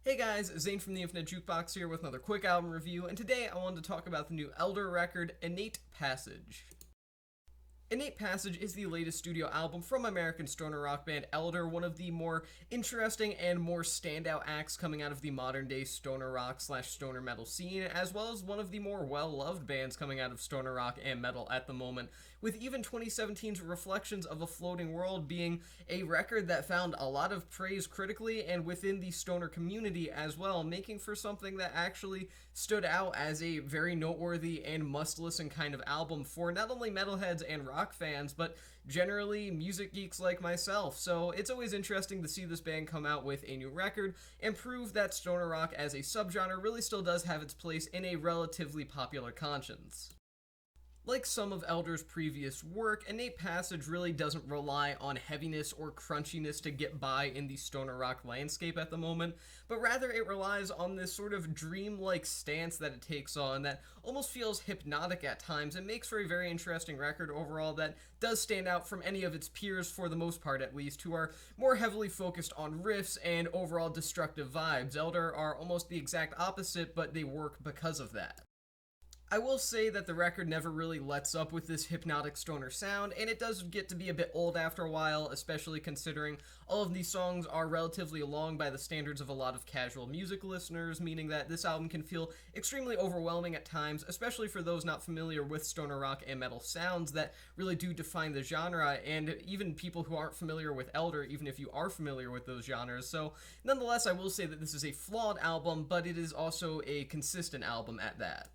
Hey guys, Zane from the Infinite Jukebox here with another quick album review, and today I wanted to talk about the new Elder record, Innate Passage. Innate Passage is the latest studio album from American stoner rock band Elder, one of the more interesting and more standout acts coming out of the modern day stoner rock / stoner metal scene, as well as one of the more well-loved bands coming out of stoner rock and metal at the moment, with even 2017's Reflections of a Floating World being a record that found a lot of praise critically and within the stoner community as well, making for something that actually stood out as a very noteworthy and must-listen kind of album for not only metalheads and rock fans, but generally music geeks like myself. So it's always interesting to see this band come out with a new record and prove that stoner rock as a subgenre really still does have its place in a relatively popular conscience. Like some of Elder's previous work, Innate Passage really doesn't rely on heaviness or crunchiness to get by in the stoner rock landscape at the moment, but rather it relies on this sort of dreamlike stance that it takes on that almost feels hypnotic at times and makes for a very interesting record overall that does stand out from any of its peers, for the most part at least, who are more heavily focused on riffs and overall destructive vibes. Elder are almost the exact opposite, but they work because of that. I will say that the record never really lets up with this hypnotic stoner sound, and it does get to be a bit old after a while, especially considering all of these songs are relatively long by the standards of a lot of casual music listeners, meaning that this album can feel extremely overwhelming at times, especially for those not familiar with stoner rock and metal sounds that really do define the genre, and even people who aren't familiar with Elder, even if you are familiar with those genres. So nonetheless, I will say that this is a flawed album, but it is also a consistent album at that.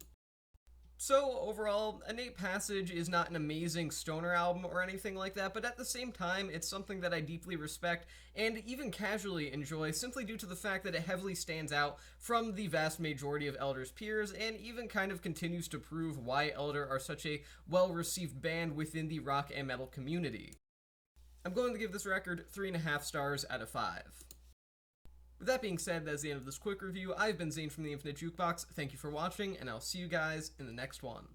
So overall, Innate Passage is not an amazing stoner album or anything like that, but at the same time, it's something that I deeply respect and even casually enjoy, simply due to the fact that it heavily stands out from the vast majority of Elder's peers, and even kind of continues to prove why Elder are such a well-received band within the rock and metal community. I'm going to give this record 3.5 stars out of 5. With that being said, that's the end of this quick review. I've been Zane from the Infinite Jukebox. Thank you for watching, and I'll see you guys in the next one.